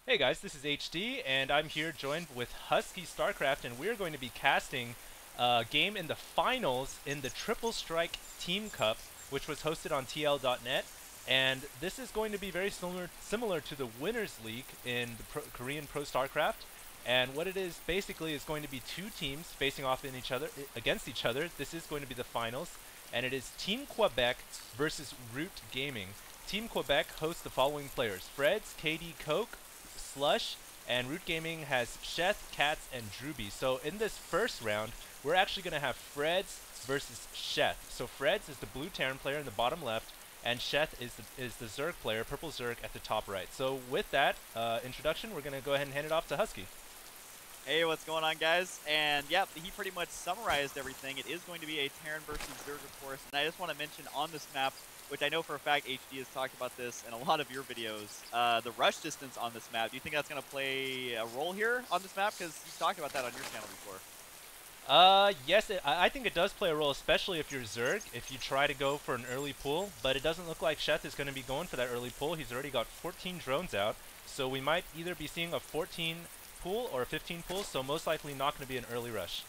Hey guys, this is HD, and I'm here joined with Husky Starcraft, and we're going to be casting a game in the finals in the Triple Strike Team Cup, which was hosted on TL.net. And this is going to be very similar to the Winners League in the Korean Pro Starcraft. And what it is basically is going to be two teams facing off against each other. This is going to be the finals, and it is Team Quebec versus Root Gaming. Team Quebec hosts the following players: Fredz, KD, Coke, Slush, and Root Gaming has Sheth, Cats, and Drewby. So in this first round, we're actually going to have Fredz versus Sheth. So Fredz is the blue Terran player in the bottom left, and Sheth is the Zerg player, purple Zerg, at the top right. So with that introduction, we're going to go ahead and hand it off to Husky. Hey, what's going on, guys? And yeah, he pretty much summarized everything. It is going to be a Terran versus Zerg, of course. And I just want to mention on this map, which I know for a fact HD has talked about this in a lot of your videos, the rush distance on this map. Do you think that's going to play a role here on this map? Because you've talked about that on your channel before. Yes, I think it does play a role, especially if you're Zerg, if you try to go for an early pull, but it doesn't look like Sheth is going to be going for that early pull. He's already got 14 drones out, so we might either be seeing a 14 pull or a 15 pull, so most likely not going to be an early rush.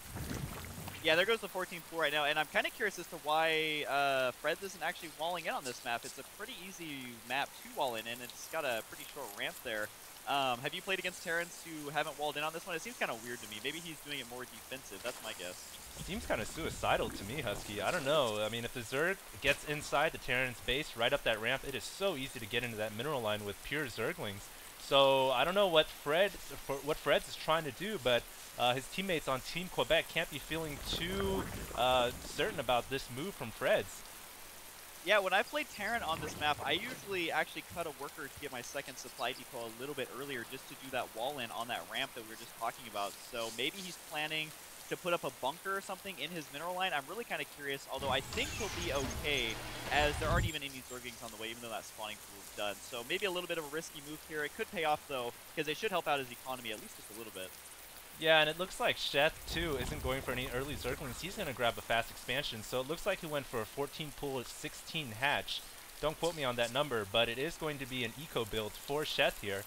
Yeah, there goes the 14 pool right now, and I'm kind of curious as to why Fredz isn't actually walling in on this map. It's a pretty easy map to wall in, and it's got a pretty short ramp there. Have you played against Terrans who haven't walled in on this one? It seems kind of weird to me. Maybe he's doing it more defensive. That's my guess. Seems kind of suicidal to me, Husky. I don't know. I mean, if the Zerg gets inside the Terran's base right up that ramp, it is so easy to get into that mineral line with pure Zerglings. So I don't know what Fredz is trying to do, but his teammates on Team Quebec can't be feeling too certain about this move from Fredz. Yeah, when I played Terran on this map, I usually actually cut a worker to get my second supply depot a little bit earlier just to do that wall in on that ramp that we were just talking about. So maybe he's planning to put up a bunker or something in his mineral line. I'm really kind of curious, although I think he'll be okay, as there aren't even any Zerglings on the way, even though that spawning pool is done. So maybe a little bit of a risky move here. It could pay off, though, because it should help out his economy at least just a little bit. Yeah, and it looks like Sheth, too, isn't going for any early Zerglings. He's going to grab a fast expansion, so it looks like he went for a 14 pool 16 hatch. Don't quote me on that number, but it is going to be an eco build for Sheth here.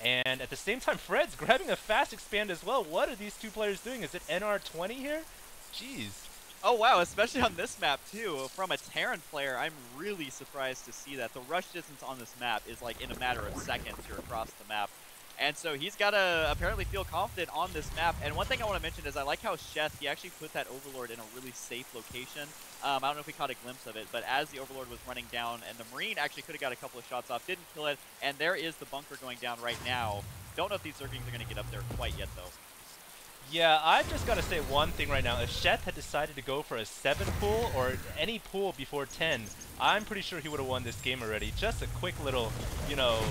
And at the same time, Fred's grabbing a fast expand as well. What are these two players doing? Is it NR20 here? Jeez. Oh wow, especially on this map too. From a Terran player, I'm really surprised to see that. The rush distance on this map is like in a matter of seconds you're across the map. And so he's got to apparently feel confident on this map. And one thing I want to mention is I like how Sheth, he actually put that Overlord in a really safe location. I don't know if we caught a glimpse of it, but as the Overlord was running down, and the Marine actually could have got a couple of shots off, didn't kill it, and there is the bunker going down right now. Don't know if these Zerglings are going to get up there quite yet, though. Yeah, I've just got to say one thing right now. If Sheth had decided to go for a 7 pool or any pool before 10, I'm pretty sure he would have won this game already. Just a quick little,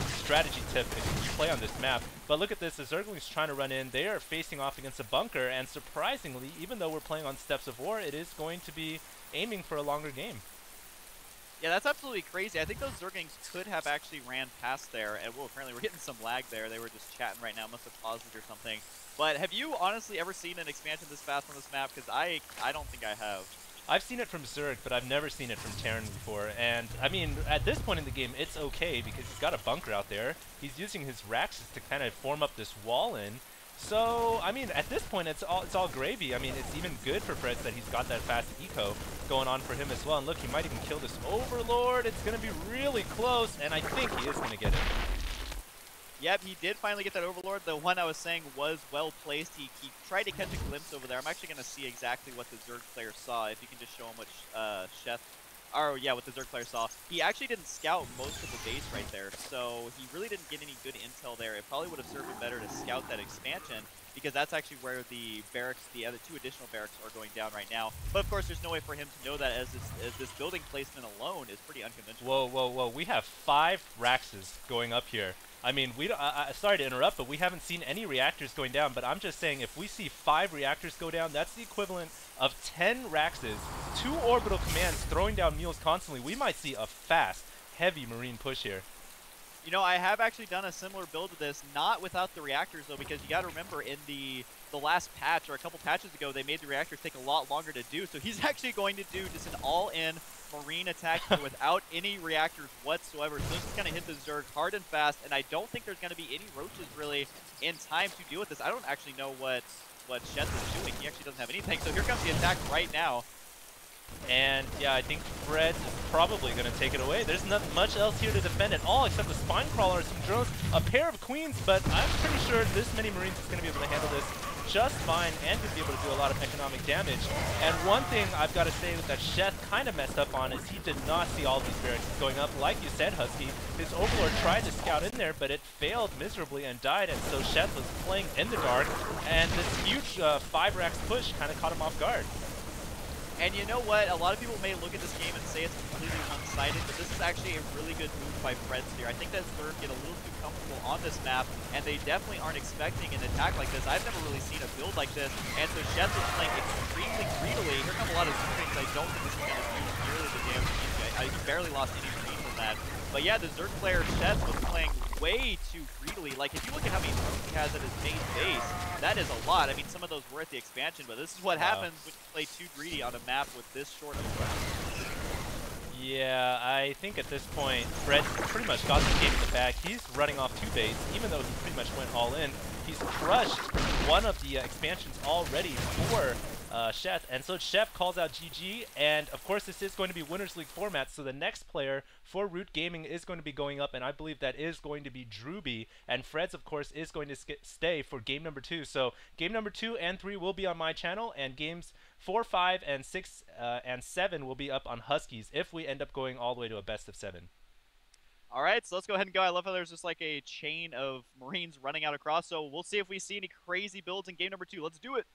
strategy tip if you play on this map. But look at this, the Zerglings trying to run in. They are facing off against a bunker, and surprisingly, even though we're playing on Steps of War, it is going to be aiming for a longer game. Yeah, that's absolutely crazy. I think those Zerglings could have actually ran past there, and well, apparently we're getting some lag there. They were just chatting right now, must have paused it or something. But have you honestly ever seen an expansion this fast on this map? Because I don't think I have. I've seen it from Zerg, but I've never seen it from Terran before. And, I mean, at this point in the game, it's okay because he's got a bunker out there. He's using his Raxes to kind of form up this wall in. So, I mean, at this point, it's all gravy. I mean, it's even good for Fredz that he's got that fast eco going on for him as well. And look, he might even kill this Overlord. It's going to be really close, and I think he is going to get it. Yep, he did finally get that Overlord. The one I was saying was well placed. He tried to catch a glimpse over there. I'm actually going to see exactly what the Zerg player saw, if you can just show him what Sheth, or yeah, what the Zerg player saw. He actually didn't scout most of the base right there, so he really didn't get any good intel there. It probably would have served him better to scout that expansion, because that's actually where the barracks, the other 2 additional barracks, are going down right now. But of course, there's no way for him to know that, as this building placement alone is pretty unconventional. Whoa, whoa, whoa. We have 5 Raxes going up here. I mean, sorry to interrupt, but we haven't seen any reactors going down. But I'm just saying, if we see 5 reactors go down, that's the equivalent of 10 Raxes, 2 orbital commands throwing down mules constantly. We might see a fast, heavy Marine push here. You know, I have actually done a similar build to this, not without the reactors, though, because you got to remember, in the last patch, or a couple patches ago, they made the reactors take a lot longer to do. So he's actually going to do just an all-in Marine attack here without any reactors whatsoever. So this is going to hit the Zerg hard and fast, and I don't think there's going to be any roaches, really, in time to deal with this. I don't actually know what Sheth is doing. He actually doesn't have anything. So here comes the attack right now. And yeah, I think Fredz is probably going to take it away. There's not much else here to defend at all except the Spine Crawler, some drones, a pair of Queens, but I'm pretty sure this many Marines is going to be able to handle this just fine and to be able to do a lot of economic damage. And one thing I've got to say that Sheth kind of messed up on is he did not see all these barracks going up. Like you said, Husky, his Overlord tried to scout in there, but it failed miserably and died, and so Sheth was playing in the dark, and this huge 5 racks push kind of caught him off guard. And you know what? A lot of people may look at this game and say it's completely one-sided, but this is actually a really good move by Fredz here. I think that Zerg get a little too comfortable on this map, and they definitely aren't expecting an attack like this. I've never really seen a build like this, and so Sheth is playing extremely greedily. Here come a lot of Zerglings. I don't think this is going to do nearly the damage he barely lost any Marines from that. But yeah, the Zerg player Sheth was playing way too greedily. Like, if you look at how many drones he has at his main base, that is a lot. I mean, some of those were at the expansion, but this is what happens when you play too greedy on a map with this short of a round. Yeah, I think at this point, Fred pretty much got the game in the bag. He's running off 2 base, even though he pretty much went all in. He's crushed one of the expansions already for Sheth, and so Sheth calls out GG, and of course this is going to be Winners League format, so the next player for Root Gaming is going to be going up, and I believe that is going to be Drewby, and Fredz, of course, is going to stay for game number 2. So game number 2 and 3 will be on my channel, and games 4, 5, and 6, and 7 will be up on Huskies if we end up going all the way to a best of 7. All right, so let's go ahead and go. I love how there's just like a chain of Marines running out across, so we'll see if we see any crazy builds in game number 2. Let's do it.